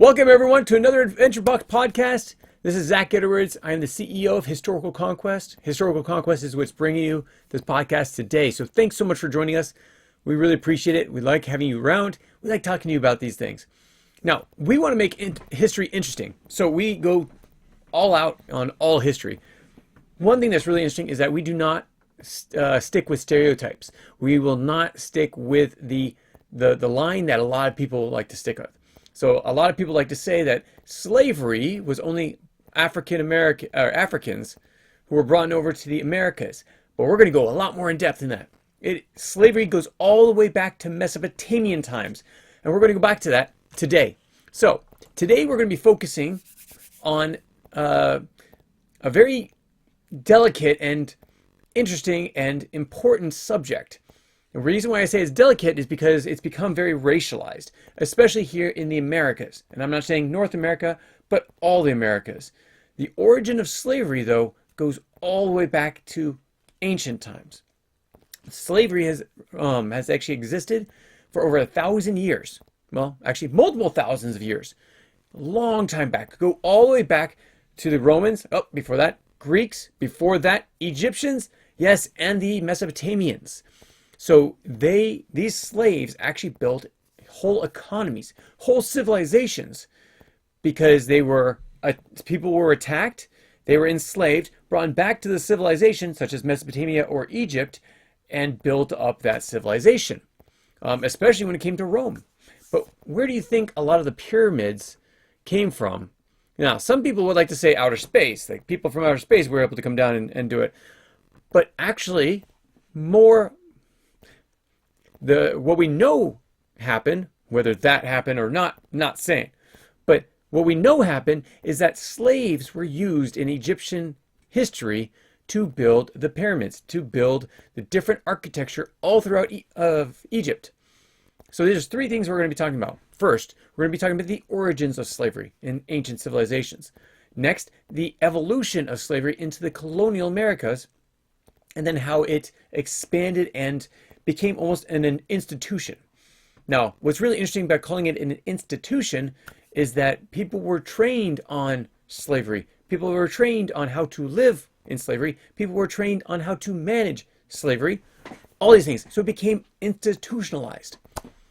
Welcome, everyone, to another Adventure Box podcast. This is Zach Edwards. I am the CEO of Historical Conquest. Historical Conquest is what's bringing you this podcast today. So thanks so much for joining us. We really appreciate it. We like having you around. We like talking to you about these things. Now, we want to make history interesting. So we go all out on all history. One thing that's really interesting is that we do not stick with stereotypes. We will not stick with the line that a lot of people like to stick with. So a lot of people like to say that slavery was only Africans who were brought over to the Americas. But we're going to go a lot more in depth than that. Slavery goes all the way back to Mesopotamian times. And we're going to go back to that today. So today we're going to be focusing on a very delicate and interesting and important subject. The reason why I say it's delicate is because it's become very racialized, especially here in the Americas. And I'm not saying North America, but all the Americas. The origin of slavery, though, goes all the way back to ancient times. Slavery has actually existed for over 1,000 years. Well, actually multiple thousands of years. A long time back. Go all the way back to the Romans. Oh, before that, Greeks. Before that, Egyptians. Yes, and the Mesopotamians. So these slaves actually built whole economies, whole civilizations, because people were attacked, they were enslaved, brought back to the civilization, such as Mesopotamia or Egypt, and built up that civilization, especially when it came to Rome. But where do you think a lot of the pyramids came from? Now, some people would like to say outer space, like people from outer space were able to come down and do it. But actually, what we know happened, whether that happened or not saying, but what we know happened is that slaves were used in Egyptian history to build the pyramids, to build the different architecture all throughout of Egypt. So there's three things we're going to be talking about. First, we're going to be talking about the origins of slavery in ancient civilizations. Next, the evolution of slavery into the colonial Americas, and then how it expanded and became almost an institution. Now, what's really interesting about calling it an institution is that people were trained on slavery. People were trained on how to live in slavery. People were trained on how to manage slavery. All these things. So it became institutionalized.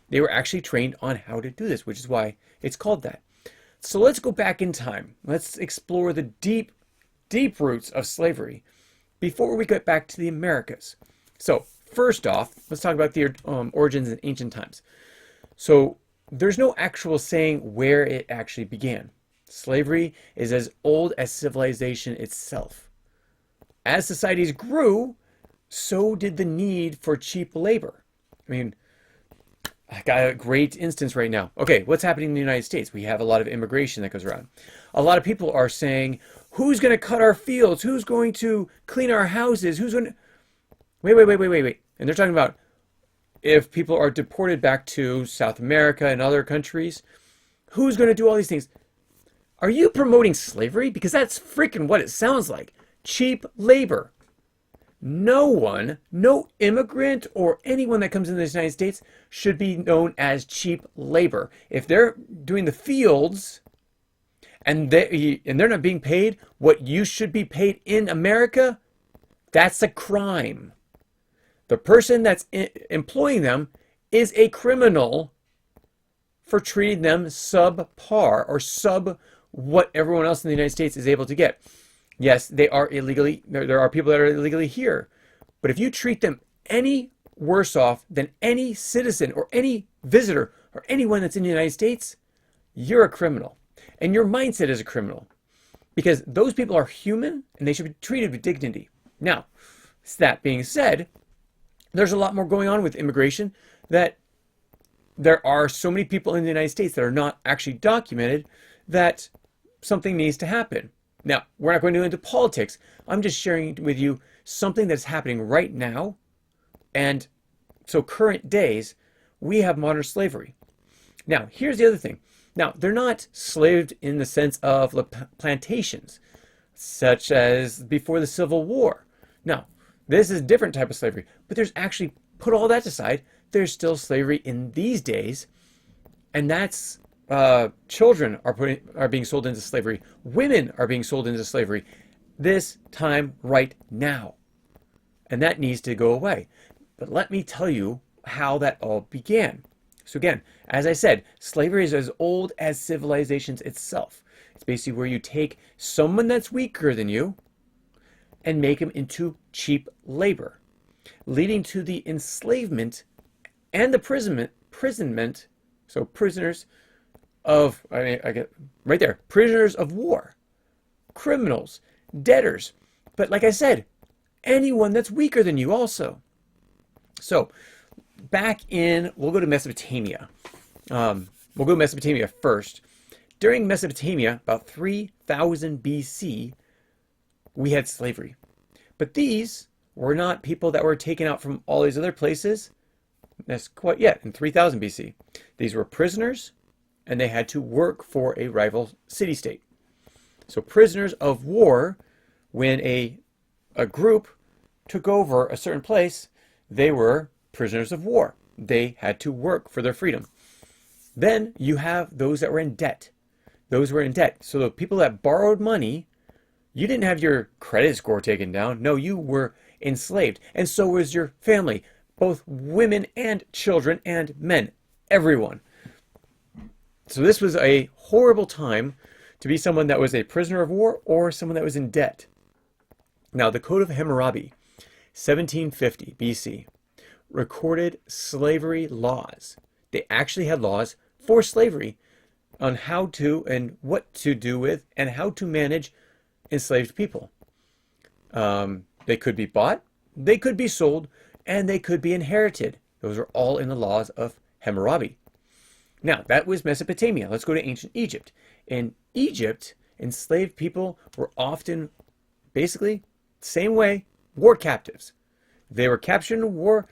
They were actually trained on how to do this, which is why it's called that. So let's go back in time. Let's explore the deep, deep roots of slavery before we get back to the Americas. So first off, let's talk about the origins in ancient times. So there's no actual saying where it actually began. Slavery is as old as civilization itself. As societies grew, so did the need for cheap labor. I mean, I got a great instance right now. Okay, what's happening in the United States? We have a lot of immigration that goes around. A lot of people are saying, who's going to cut our fields? Who's going to clean our houses? Who's going to... Wait. And they're talking about if people are deported back to South America and other countries, who's going to do all these things? Are you promoting slavery? Because that's freaking what it sounds like. Cheap labor. No immigrant or anyone that comes into the United States should be known as cheap labor. If they're doing the fields and they're not being paid what you should be paid in America, that's a crime. The person that's employing them is a criminal for treating them subpar or sub what everyone else in the United States is able to get. Yes, they are illegally, there are people that are illegally here. But if you treat them any worse off than any citizen or any visitor or anyone that's in the United States, you're a criminal. And your mindset is a criminal. Because those people are human and they should be treated with dignity. Now, that being said, there's a lot more going on with immigration, that there are so many people in the United States that are not actually documented that something needs to happen. Now, we're not going to go into politics. I'm just sharing with you something that's happening right now. And so current days, we have modern slavery. Now, here's the other thing. Now, they're not slaved in the sense of plantations, such as before the Civil War. Now, this is a different type of slavery, but there's actually, put all that aside, there's still slavery in these days, and that's children are being sold into slavery. Women are being sold into slavery. This time right now. And that needs to go away. But let me tell you how that all began. So again, as I said, slavery is as old as civilizations itself. It's basically where you take someone that's weaker than you and make them into cheap labor, leading to the enslavement and the imprisonment, so prisoners of, I get right there, prisoners of war, criminals, debtors. But like I said, anyone that's weaker than you also. So we'll go to Mesopotamia. We'll go to Mesopotamia first. During Mesopotamia, about 3000 BC, we had slavery. But these were not people that were taken out from all these other places. That's quite yet in 3000 BC. These were prisoners, and they had to work for a rival city-state. So prisoners of war, when a group took over a certain place, they were prisoners of war. They had to work for their freedom. Then you have those that were in debt. Those were in debt. So the people that borrowed money, you didn't have your credit score taken down. No, you were enslaved. And so was your family, both women and children and men, everyone. So this was a horrible time to be someone that was a prisoner of war or someone that was in debt. Now, the Code of Hammurabi, 1750 BC, recorded slavery laws. They actually had laws for slavery on how to and what to do with and how to manage enslaved people. They could be bought, they could be sold, and they could be inherited. Those are all in the laws of Hammurabi. Now, that was Mesopotamia. Let's go to ancient Egypt. In Egypt, enslaved people were often, basically, same way, war captives. They were captured in war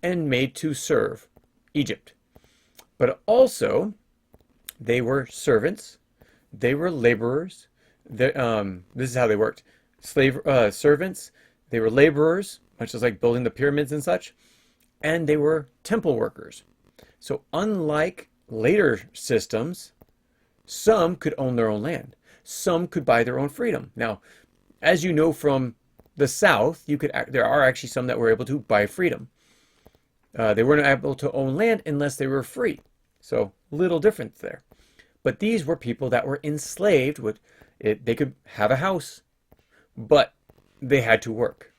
and made to serve Egypt. But also, they were servants, they were laborers. This is how they worked. Servants, they were laborers, much as like building the pyramids and such, and they were temple workers. So unlike later systems, some could own their own land. Some could buy their own freedom. Now, as you know from the South, there are actually some that were able to buy freedom. They weren't able to own land unless they were free. So little difference there. But these were people that were enslaved. They could have a house, but they had to work.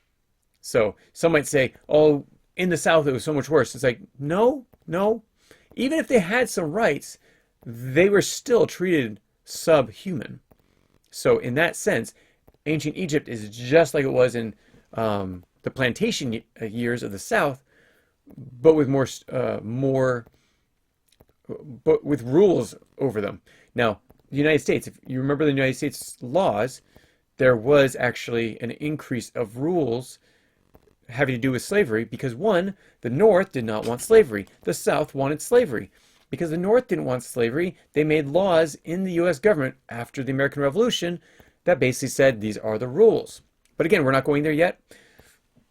So some might say, oh, in the South it was so much worse. It's like, no. Even if they had some rights, they were still treated subhuman. So in that sense, ancient Egypt is just like it was in the plantation years of the South, but with but with rules over them. Now, the United States, if you remember the United States laws, there was actually an increase of rules having to do with slavery because, one, the North did not want slavery. The South wanted slavery. Because the North didn't want slavery, they made laws in the U.S. government after the American Revolution that basically said these are the rules. But again, we're not going there yet.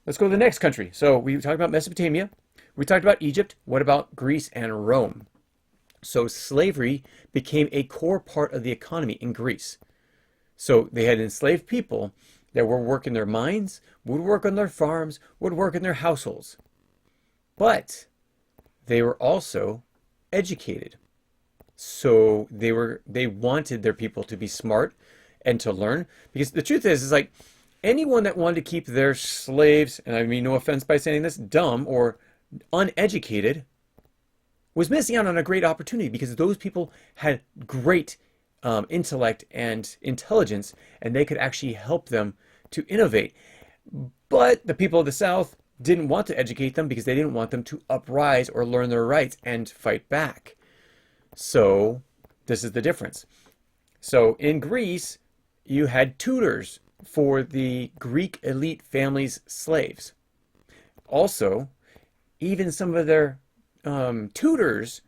Let's go to the next country. So we talked about Mesopotamia. We talked about Egypt. What about Greece and Rome? So slavery became a core part of the economy in Greece. So they had enslaved people that were working their mines, would work on their farms, would work in their households. But they were also educated. So they wanted their people to be smart and to learn. Because the truth is like anyone that wanted to keep their slaves, and I mean no offense by saying this, dumb or uneducated, was missing out on a great opportunity because those people had great intellect and intelligence, and they could actually help them to innovate. But the people of the South didn't want to educate them because they didn't want them to uprise or learn their rights and fight back. So this is the difference. So in Greece, you had tutors for the Greek elite families' slaves. Also, even some of their tutors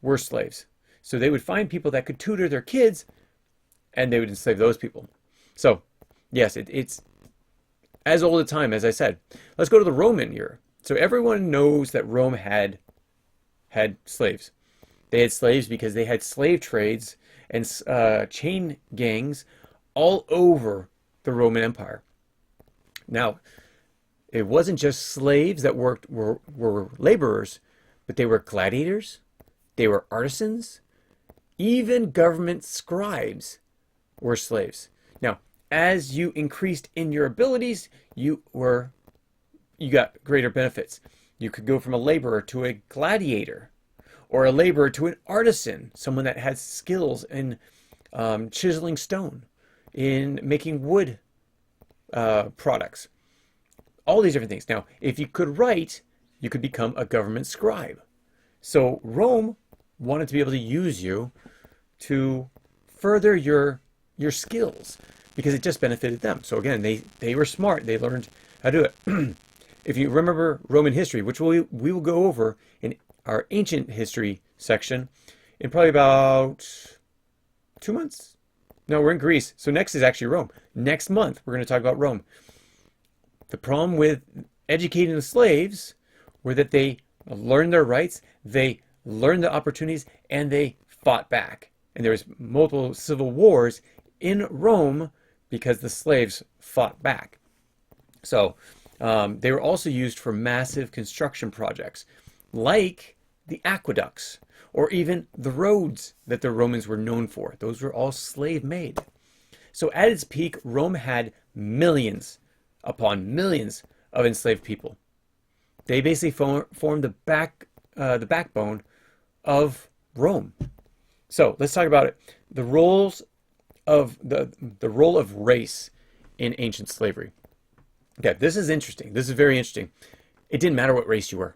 were slaves. So they would find people that could tutor their kids, and they would enslave those people. So, yes, it's as old a time, as I said. Let's go to the Roman era. So everyone knows that Rome had slaves. They had slaves because they had slave trades and chain gangs all over the Roman Empire. Now, it wasn't just slaves that were laborers, but they were gladiators, they were artisans, even government scribes were slaves. Now, as you increased in your abilities, you got greater benefits. You could go from a laborer to a gladiator, or a laborer to an artisan, someone that has skills in chiseling stone, in making wood products, all these different things. Now, if you could write, you could become a government scribe. So Rome wanted to be able to use you to further your skills because it just benefited them. So again, they were smart. They learned how to do it. If you remember Roman history, which we will go over in our ancient history section in probably about 2 months. No, we're in Greece. So next is actually Rome. Next month, we're going to talk about Rome. The problem with educating the slaves were that they learned their rights, they learned the opportunities, and they fought back. And there was multiple civil wars in Rome because the slaves fought back. So they were also used for massive construction projects, like the aqueducts, or even the roads that the Romans were known for. Those were all slave-made. So at its peak, Rome had millions upon millions of enslaved people. They basically formed the backbone of Rome. So let's talk about it. The roles of the role of race in ancient slavery. Okay, this is interesting. This is very interesting. It didn't matter what race you were.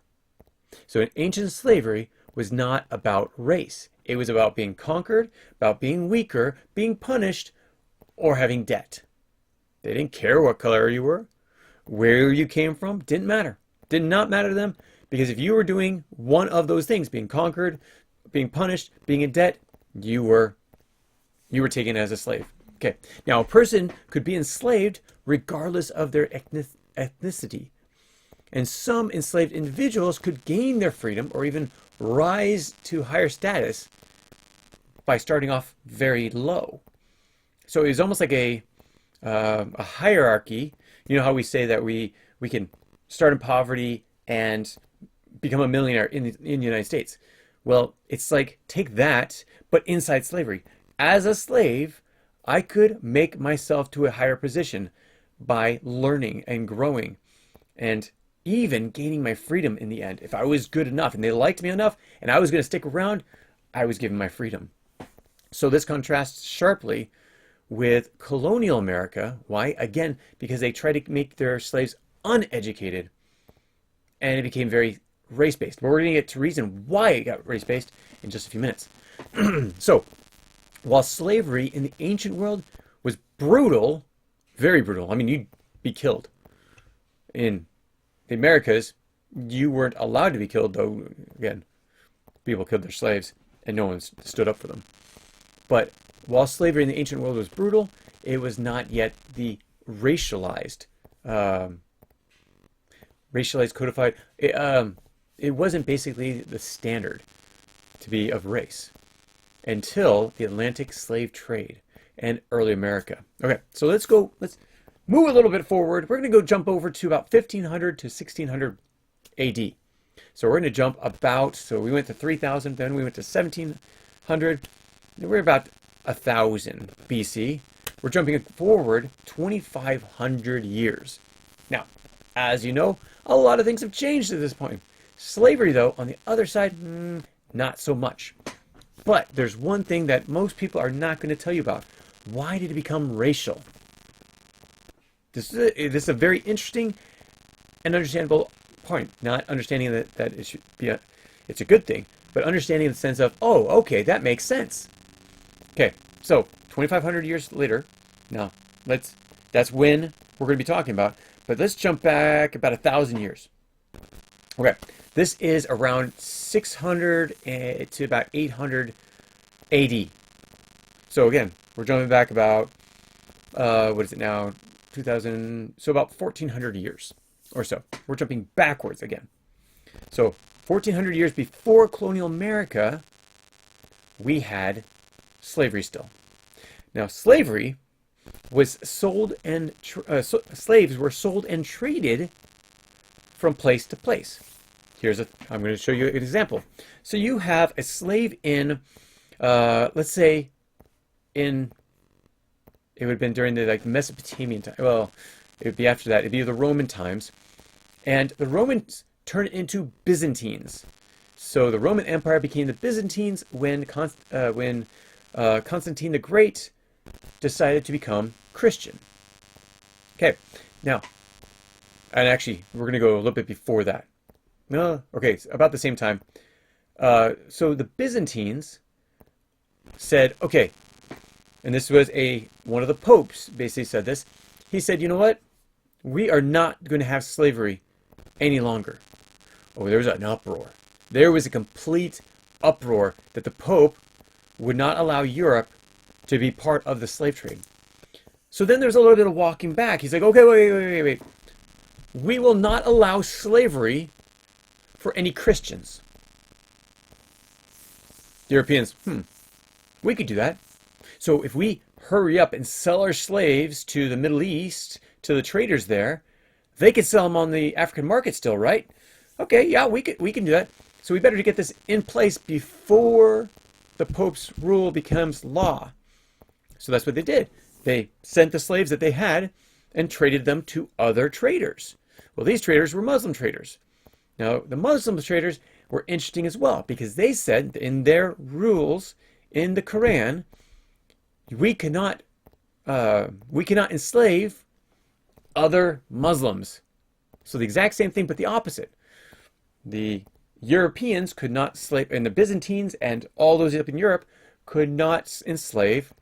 So in ancient slavery was not about race. It was about being conquered, about being weaker, being punished, or having debt. They didn't care what color you were, where you came from, didn't matter. Did not matter to them, because if you were doing one of those things, being conquered, being punished, being in debt, you were taken as a slave. Okay, now a person could be enslaved regardless of their ethnicity. And some enslaved individuals could gain their freedom or even rise to higher status by starting off very low. So it was almost like a hierarchy. You know how we say that we can start in poverty and become a millionaire in the United States. Well, it's like take that, but inside slavery. As a slave, I could make myself to a higher position by learning and growing and even gaining my freedom in the end. If I was good enough and they liked me enough and I was going to stick around, I was given my freedom. So this contrasts sharply with colonial America. Why? Again, because they tried to make their slaves uneducated and it became very race-based. But we're going to get to reason why it got race-based in just a few minutes. So, while slavery in the ancient world was brutal, very brutal. I mean, you'd be killed. In the Americas, you weren't allowed to be killed, though, again, people killed their slaves, and no one stood up for them. But while slavery in the ancient world was brutal, it was not yet the racialized, codified. It wasn't basically the standard to be of race until the Atlantic slave trade and early America. Okay, so let's move a little bit forward. We're going to go jump over to about 1500 to 1600 AD. So we're going to jump so we went to 3000, then we went to 1700, then we're about 1000 BC. We're jumping forward 2500 years. Now, as you know, a lot of things have changed at this point. Slavery, though, on the other side, not so much. But there's one thing that most people are not going to tell you about. Why did it become racial? This is a very interesting and understandable point. Not understanding that it should be it's a good thing, but understanding the sense of, oh, okay, that makes sense. Okay, so 2,500 years later, now that's when we're going to be talking about. But let's jump back about 1,000 years. Okay, this is around 600 to about 800 AD. So again, we're jumping back about, what is it now, 2000, so about 1,400 years or so. We're jumping backwards again. So 1,400 years before colonial America, we had slavery still. Now, slavery was sold and slaves were sold and traded from place to place. I'm going to show you an example. So you have a slave in, let's say, it would have been during the Mesopotamian time. Well, it would be after that. It'd be the Roman times, and the Romans turned into Byzantines. So the Roman Empire became the Byzantines when Constantine the Great decided to become Christian. Okay, now, and actually, we're going to go a little bit before that. Okay, so about the same time. So the Byzantines said, okay, and this was one of the popes basically said this. He said, you know what? We are not going to have slavery any longer. Oh, there was an uproar. There was a complete uproar that the Pope would not allow Europe to be part of the slave trade. So then there's a little bit of walking back. He's like, okay, wait. We will not allow slavery for any Christians. The Europeans, we could do that. So if we hurry up and sell our slaves to the Middle East, to the traders there, they could sell them on the African market still, right? Okay, yeah, we can do that. So we better get this in place before the Pope's rule becomes law. So that's what they did. They sent the slaves that they had and traded them to other traders. Well, these traders were Muslim traders. Now, the Muslim traders were interesting as well because they said in their rules in the Quran, we cannot enslave other Muslims. So the exact same thing, but the opposite. The Europeans could not slave, and the Byzantines and all those up in Europe could not enslave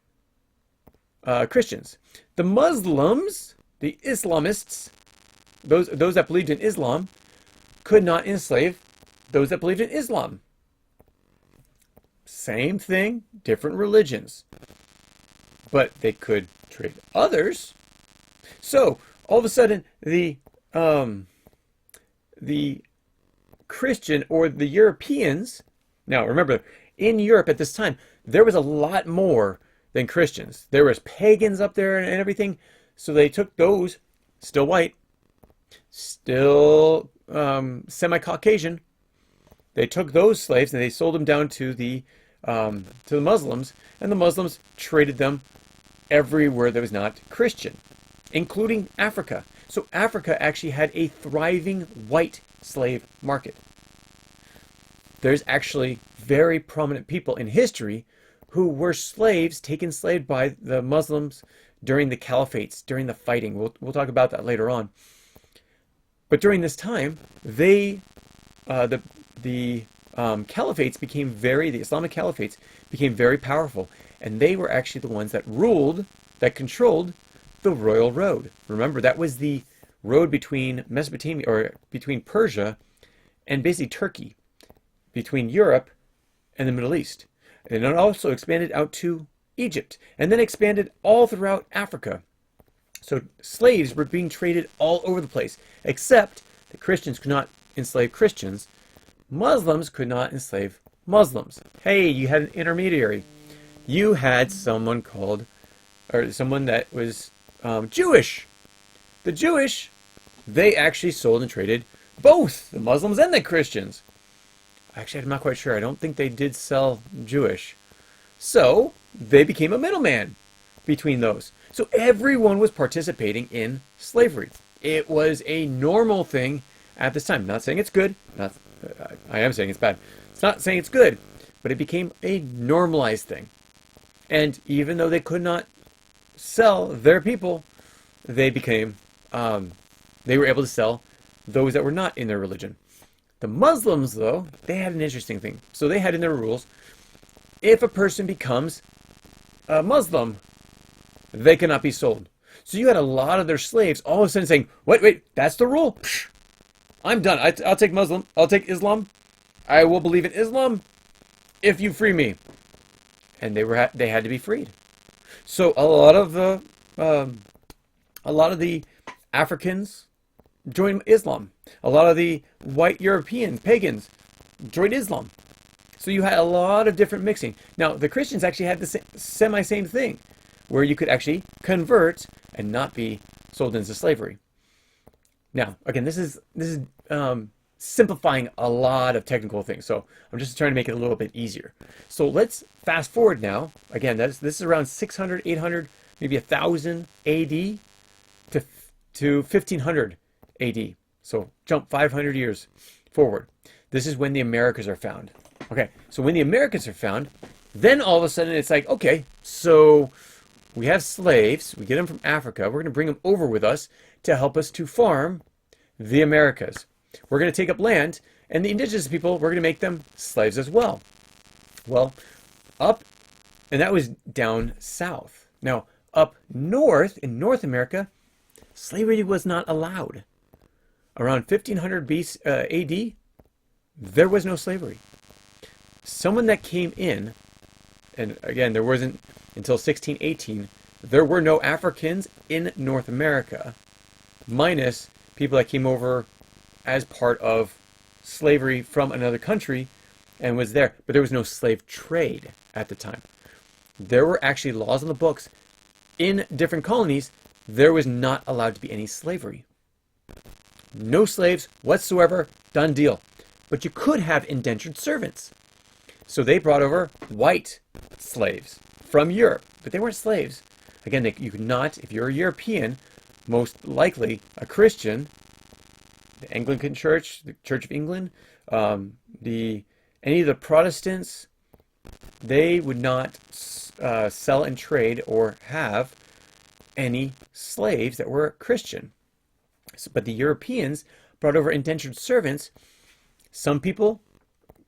Christians. The Muslims, the Islamists, those that believed in Islam, could not enslave those that believed in Islam. Same thing, different religions. But they could trade others. So all of a sudden, the Christian or the Europeans. Now remember, in Europe at this time, there was a lot more than Christians. There was pagans up there and everything. So they took those, still white, still semi-Caucasian. They took those slaves and they sold them down to the Muslims, and the Muslims traded them everywhere that was not Christian, including Africa. So Africa actually had a thriving white slave market. There's actually very prominent people in history who were slaves, taken slave by the Muslims during the caliphates, during the fighting. We'll talk about that later on. But during this time, the caliphates became the Islamic caliphates became very powerful, and they were actually the ones that controlled the Royal Road. Remember, that was the road between Mesopotamia, or between Persia and basically Turkey, between Europe and the Middle East. And it also expanded out to Egypt, and then expanded all throughout Africa. So slaves were being traded all over the place, except the Christians could not enslave Christians. Muslims could not enslave Muslims. Hey, you had an intermediary. You had someone that was Jewish. The Jewish, they actually sold and traded both the Muslims and the Christians. Actually, I'm not quite sure. I don't think they did sell Jewish. So they became a middleman between those. So everyone was participating in slavery. It was a normal thing at this time. Not saying it's good. I am saying it's bad. It's not saying it's good, but it became a normalized thing. And even though they could not sell their people, they were able to sell those that were not in their religion. The Muslims, though, they had an interesting thing. So they had in their rules, if a person becomes a Muslim, they cannot be sold. So you had a lot of their slaves all of a sudden saying, wait, that's the rule? Psh, I'm done. I'll take Muslim. I'll take Islam. I will believe in Islam if you free me. And they had to be freed. So a lot of the Africans joined Islam. A lot of the white European pagans joined Islam. So you had a lot of different mixing. Now, the Christians actually had the same thing, where you could actually convert and not be sold into slavery. Now, again, this is simplifying a lot of technical things. So I'm just trying to make it a little bit easier. So let's fast forward now. Again, this is around 600, 800, maybe 1000 AD to 1500 AD. So jump 500 years forward. This is when the Americas are found. Okay, so when the Americas are found, then all of a sudden it's like, okay, so we have slaves. We get them from Africa. We're going to bring them over with us to help us to farm the Americas. We're going to take up land, and the indigenous people, we're going to make them slaves as well. Well, and that was down south. Now, up north, in North America, slavery was not allowed. Around 1500 AD, there was no slavery. Someone that came in, and again, there wasn't until 1618, there were no Africans in North America, minus people that came over as part of slavery from another country and was there. But there was no slave trade at the time. There were actually laws on the books in different colonies. There was not allowed to be any slavery. No slaves whatsoever, done deal. But you could have indentured servants. So they brought over white slaves from Europe, but they weren't slaves. Again, you could not, if you're a European, most likely a Christian, the Anglican Church, the Church of England, any of the Protestants, they would not sell and trade or have any slaves that were Christian. But the Europeans brought over indentured servants. Some people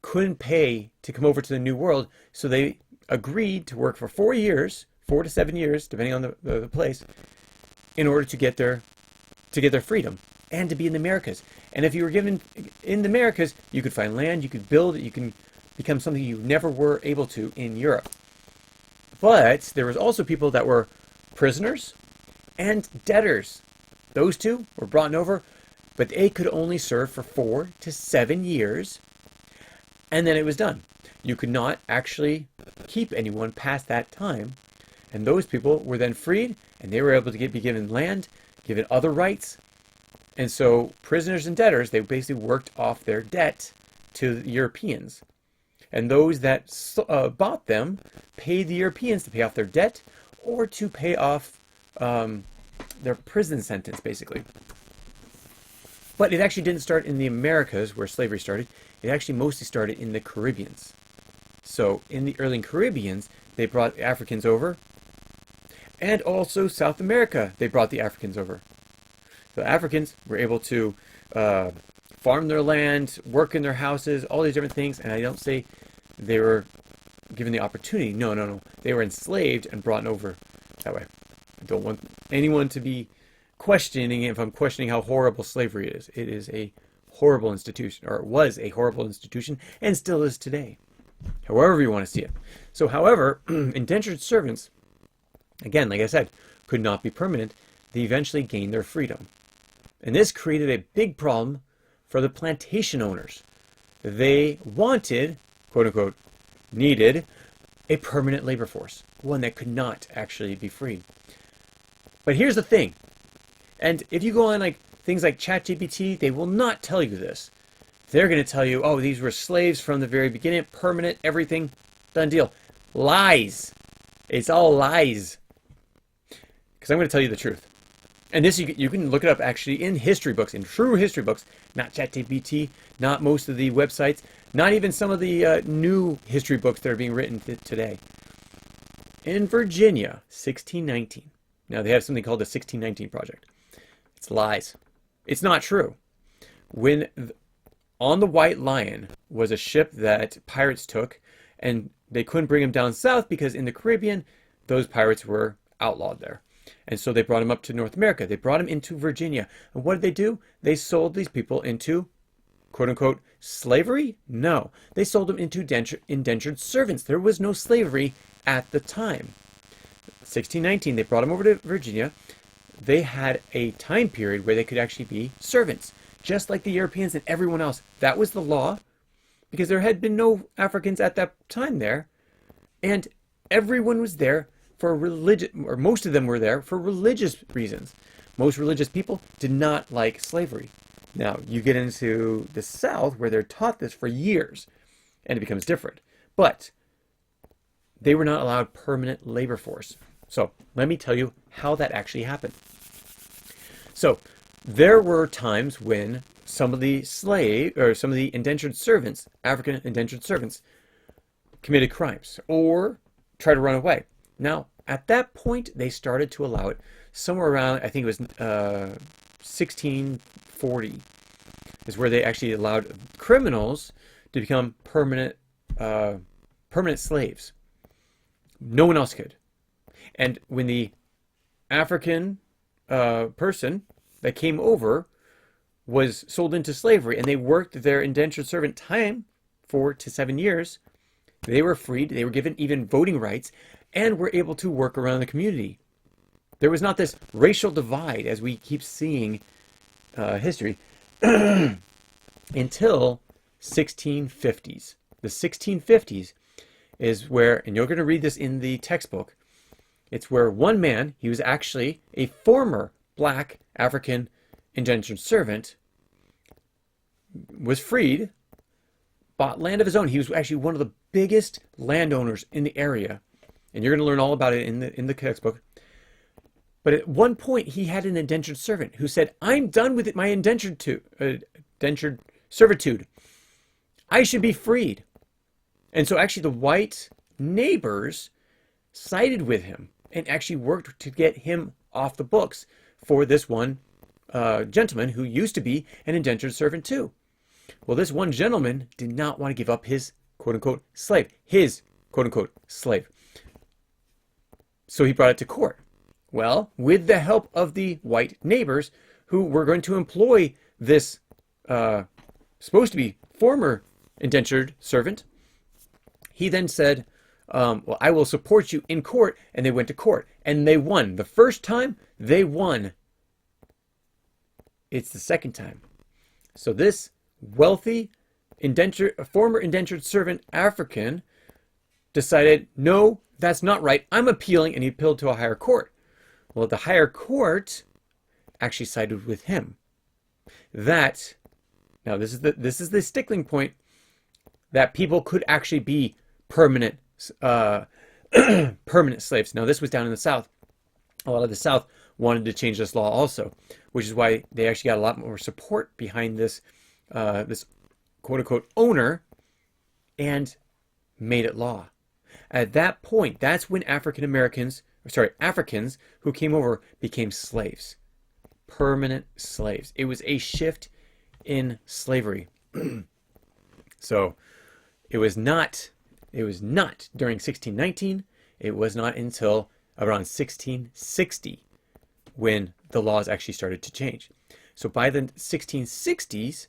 couldn't pay to come over to the New World, so they agreed to work for 4 years, 4 to 7 years, depending on the place, in order to get their freedom and to be in the Americas. And if you were given in the Americas, you could find land, you could build, you can become something you never were able to in Europe. But there was also people that were prisoners and debtors. Those two were brought over, but they could only serve for 4 to 7 years, and then it was done. You could not actually keep anyone past that time, and those people were then freed, and they were able to be given land, given other rights. And so prisoners and debtors, they basically worked off their debt to the Europeans. And those that bought them paid the Europeans to pay off their debt or to pay off their prison sentence, basically. But it actually didn't start in the Americas, where slavery started. It actually mostly started in the Caribbeans. So in the early Caribbeans, they brought Africans over. And also South America, they brought the Africans over. The Africans were able to farm their land, work in their houses, all these different things. And I don't say they were given the opportunity. No. They were enslaved and brought over that way. I don't want anyone to be questioning if I'm questioning how horrible slavery is. It is a horrible institution, or it was a horrible institution, and still is today. However you want to see it. So, however, indentured servants, again, like I said, could not be permanent. They eventually gained their freedom. And this created a big problem for the plantation owners. They wanted, quote unquote, needed a permanent labor force, one that could not actually be freed. But here's the thing. And if you go on like things like ChatGPT, they will not tell you this. They're going to tell you, oh, these were slaves from the very beginning, permanent, everything, done deal. Lies. It's all lies. Because I'm going to tell you the truth. And this, you can look it up actually in history books, in true history books, not ChatGPT, not most of the websites, not even some of the new history books that are being written today. In Virginia, 1619. Now, they have something called the 1619 Project. It's lies. It's not true. When on the White Lion was a ship that pirates took, and they couldn't bring him down south because in the Caribbean, those pirates were outlawed there. And so they brought him up to North America. They brought him into Virginia. And what did they do? They sold these people into, quote unquote, slavery? No. They sold them into indentured servants. There was no slavery at the time. 1619, they brought them over to Virginia. They had a time period where they could actually be servants, just like the Europeans and everyone else. That was the law. because there had been no Africans at that time there, and everyone was there for religious, or most of them were there for religious reasons. Most religious people did not like slavery. Now, you get into the South where they're taught this for years, and it becomes different. But they were not allowed permanent labor force. So let me tell you how that actually happened. So there were times when some of the indentured servants, African indentured servants, committed crimes or tried to run away. Now, at that point, they started to allow it somewhere around, I think it was 1640, is where they actually allowed criminals to become permanent slaves. No one else could. And when the African person that came over was sold into slavery and they worked their indentured servant time, 4 to 7 years, they were freed. They were given even voting rights and were able to work around the community. There was not this racial divide as we keep seeing history until 1650s. The 1650s is where, and you're going to read this in the textbook, it's where one man, he was actually a former black African indentured servant, was freed, bought land of his own. He was actually one of the biggest landowners in the area. And you're going to learn all about it in the textbook. But at one point, he had an indentured servant who said, I'm done with it, my indentured servitude. I should be freed. And so actually the white neighbors sided with him and actually worked to get him off the books for this one gentleman who used to be an indentured servant too. Well, this one gentleman did not want to give up his quote-unquote slave. His quote-unquote slave. So he brought it to court. Well, with the help of the white neighbors who were going to employ this supposed to be former indentured servant, he then said, well, I will support you in court. And they went to court and they won. The first time they won. It's the second time. So this wealthy former indentured servant African decided, no, that's not right. I'm appealing. And he appealed to a higher court. Well, the higher court actually sided with him. Now this is the stickling point, that people could actually be permanent slaves. Now, this was down in the South. A lot of the South wanted to change this law also, which is why they actually got a lot more support behind this this quote-unquote owner and made it law. At that point, that's when Africans who came over became slaves, permanent slaves. It was a shift in slavery. So it was not during 1619. It was not until around 1660 when the laws actually started to change. So by the 1660s,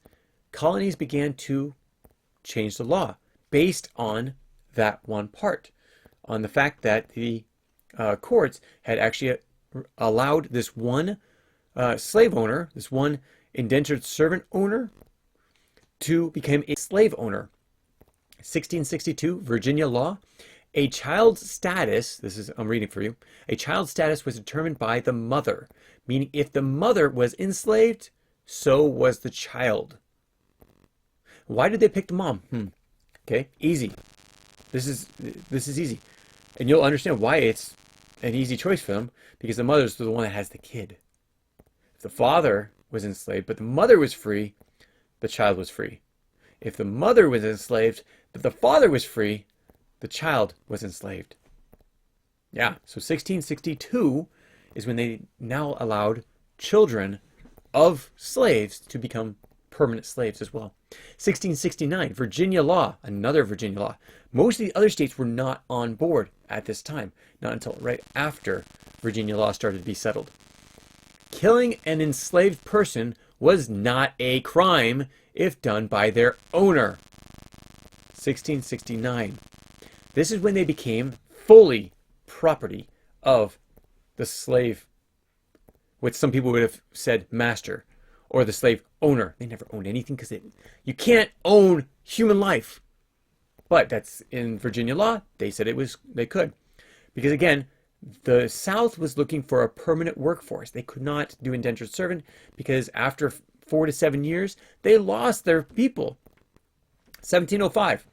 colonies began to change the law based on that one part, on the fact that the courts had actually allowed this one slave owner, this one indentured servant owner, to become a slave owner. 1662, Virginia law, a child's status, I'm reading for you, a child's status was determined by the mother, meaning if the mother was enslaved, so was the child. Why did they pick the mom? Okay, easy. This is easy. And you'll understand why it's an easy choice for them, because the mother's the one that has the kid. If the father was enslaved, but the mother was free, the child was free. If the mother was enslaved, but the father was free, the child was enslaved. Yeah, so 1662 is when they now allowed children of slaves to become permanent slaves as well. 1669, Virginia law, another Virginia law. Most of the other states were not on board at this time, not until right after Virginia law started to be settled. Killing an enslaved person was not a crime if done by their owner. 1669. This is when they became fully property of the slave, what some people would have said master, or the slave owner. They never owned anything because you can't own human life. But that's in Virginia law. They said they could. Because again, the South was looking for a permanent workforce. They could not do indentured servant because after 4 to 7 years, they lost their people. 1705,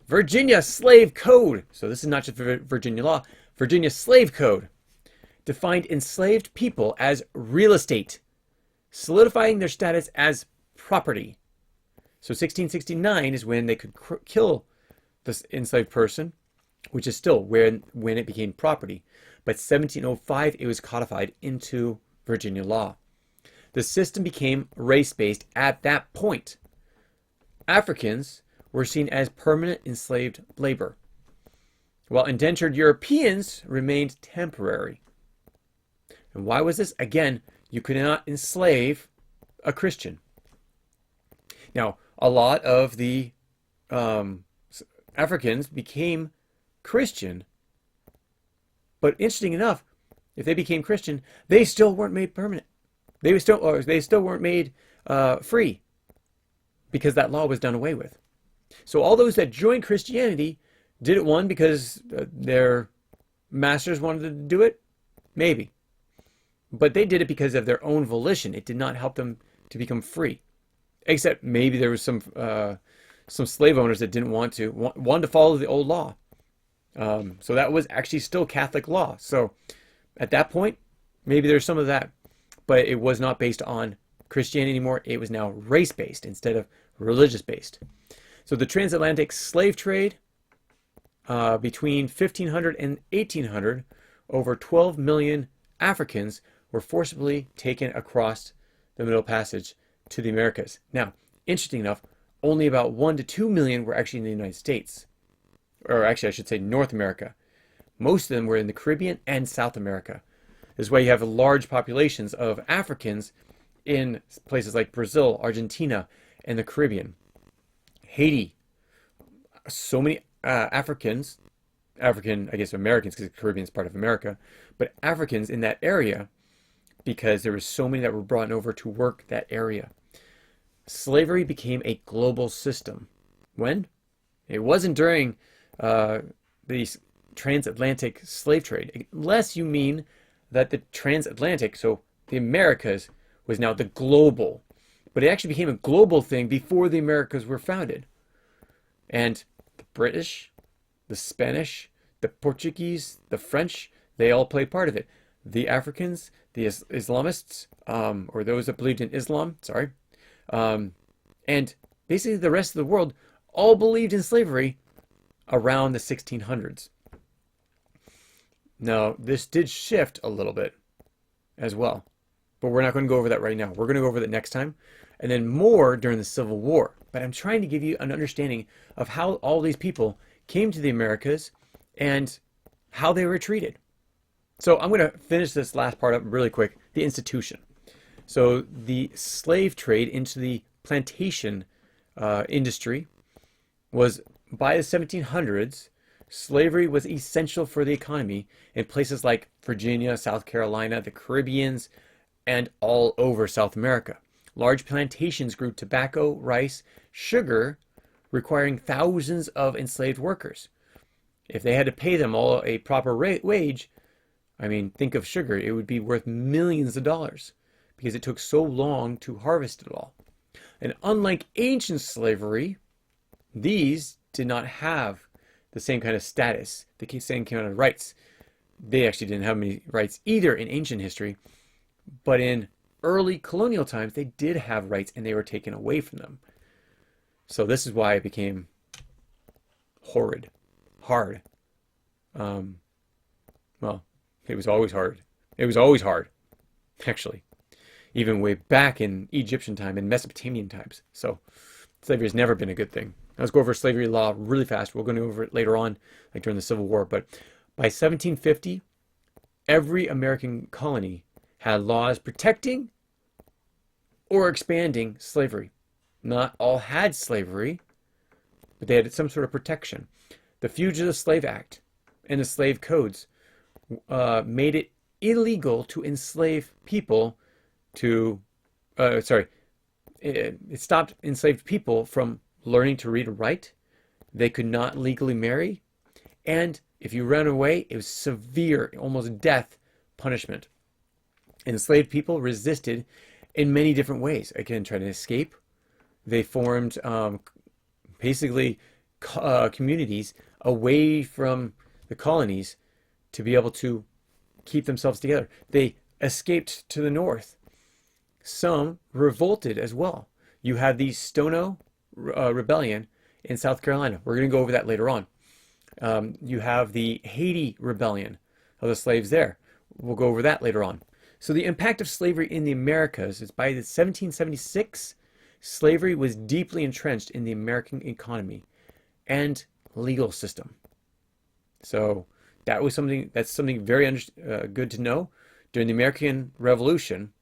Virginia Slave Code. So this is not just Virginia law. Virginia Slave Code defined enslaved people as real estate, solidifying their status as property. So 1669 is when they could kill this enslaved person, which is still when it became property. But 1705, it was codified into Virginia law. The system became race-based at that point. Africans were seen as permanent enslaved labor, while indentured Europeans remained temporary. And why was this? Again, you could not enslave a Christian. Now, a lot of the Africans became Christian, but interesting enough, if they became Christian, they still weren't made permanent. They still weren't made free, because that law was done away with. So all those that joined Christianity did it, one, because their masters wanted to do it, maybe, but they did it because of their own volition. It did not help them to become free, except maybe there was some slave owners that didn't wanted to follow the old law. So that was actually still Catholic law. So at that point, maybe there's some of that, but it was not based on Christianity anymore. It was now race-based instead of religious-based. So the transatlantic slave trade between 1500 and 1800, over 12 million Africans were forcibly taken across the Middle Passage to the Americas. Now, interesting enough, only about 1 to 2 million were actually in the United States. Or actually, I should say North America. Most of them were in the Caribbean and South America. This is why you have large populations of Africans in places like Brazil, Argentina, and the Caribbean. Haiti. So many African, I guess Americans, because the Caribbean is part of America, but Africans in that area, because there were so many that were brought over to work that area. Slavery became a global system. When? It wasn't during the transatlantic slave trade, unless you mean that the transatlantic, so the Americas, was now the global. But it actually became a global thing before the Americas were founded. And the British, the Spanish, the Portuguese, the French, they all played part of it. The Africans, the Islamists, or those that believed in Islam, and basically the rest of the world all believed in slavery around the 1600s. Now, this did shift a little bit as well, but we're not going to go over that right now. We're going to go over that next time, and then more during the Civil War. But I'm trying to give you an understanding of how all these people came to the Americas and how they were treated. So I'm going to finish this last part up really quick, the institution. So the slave trade into the plantation industry was, by the 1700s, slavery was essential for the economy in places like Virginia, South Carolina, the Caribbeans, and all over South America. Large plantations grew tobacco, rice, sugar, requiring thousands of enslaved workers. If they had to pay them all a proper wage, I mean, think of sugar, it would be worth millions of dollars because it took so long to harvest it all. And unlike ancient slavery, these did not have the same kind of status, the same kind of rights. They actually didn't have many rights either in ancient history, but in early colonial times, they did have rights and they were taken away from them. So this is why it became hard. Well, it was always hard. It was always hard, actually, even way back in Egyptian time and Mesopotamian times. So slavery has never been a good thing. Let's go over slavery law really fast. We're going to go over it later on, like during the Civil War. But by 1750, every American colony had laws protecting or expanding slavery. Not all had slavery, but they had some sort of protection. The Fugitive Slave Act and the slave codes made it illegal to enslave people to, it stopped enslaved people from learning to read and write. They could not legally marry. And if you ran away, it was severe, almost death punishment. Enslaved people resisted in many different ways. Again, trying to escape. They formed basically communities away from the colonies to be able to keep themselves together. They escaped to the north. Some revolted as well. You had the Stono Rebellion in South Carolina. We're going to go over that later on. You have the Haiti Rebellion of the slaves there. We'll go over that later on. So the impact of slavery in the Americas is by the 1776, slavery was deeply entrenched in the American economy and legal system. So that's something very good to know. During the American Revolution,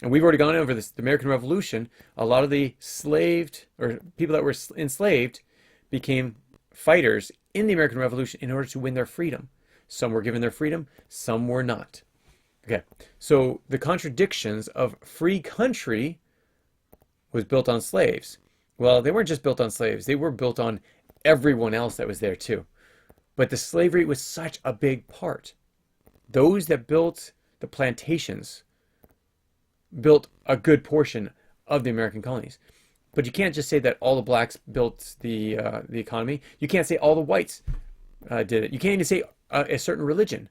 and we've already gone over this, the American Revolution, a lot of the slaved or people that were enslaved became fighters in the American Revolution in order to win their freedom. Some were given their freedom, some were not. Okay, so the contradictions of free country was built on slaves. Well, they weren't just built on slaves, they were built on everyone else that was there too. But the slavery was such a big part. Those that built the plantations built a good portion of the American colonies. But you can't just say that all the blacks built the economy. You can't say all the whites did it. You can't even say a certain religion.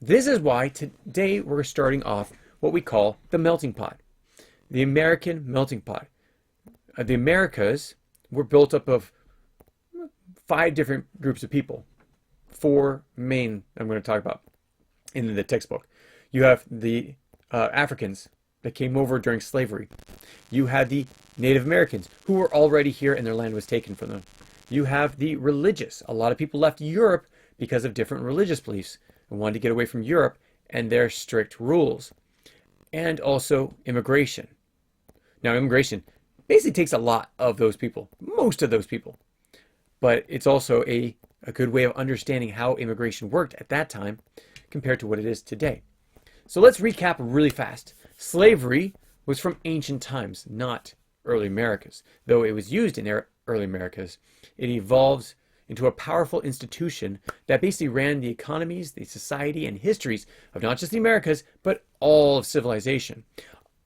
This is why today we're starting off what we call the melting pot. The American melting pot. The Americas were built up of 5 different groups of people. 4 main I'm going to talk about in the textbook. You have the Africans that came over during slavery. You had the Native Americans who were already here and their land was taken from them. You have the religious. A lot of people left Europe because of different religious beliefs and wanted to get away from Europe and their strict rules. And also immigration. Now, immigration basically takes a lot of those people, most of those people. But it's also a good way of understanding how immigration worked at that time compared to what it is today. So let's recap really fast. Slavery was from ancient times, not early Americas. Though it was used in early Americas, it evolved into a powerful institution that basically ran the economies, the society, and histories of not just the Americas, but all of civilization.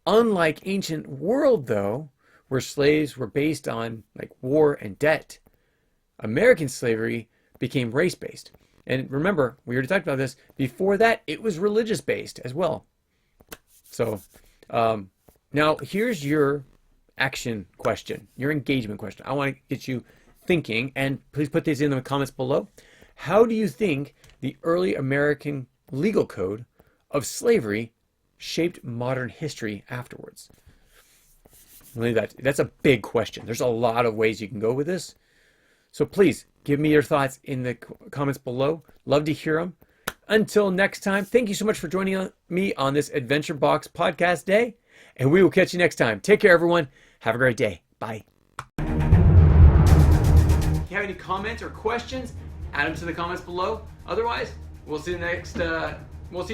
Unlike ancient world, though, where slaves were based on like war and debt, American slavery became race-based. And remember, we already talked about this, before that, it was religious-based as well. So, now here's your action question, your engagement question. I want to get you thinking, and please put these in the comments below. How do you think the early American legal code of slavery shaped modern history afterwards? That's a big question. There's a lot of ways you can go with this. So please give me your thoughts in the comments below. Love to hear them. Until next time, thank you so much for joining me on this Adventure Box podcast day, and we will catch you next time. Take care, everyone. Have a great day. Bye. If you have any comments or questions, add them to the comments below. Otherwise, we'll see you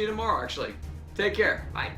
tomorrow, actually. Take care. Bye.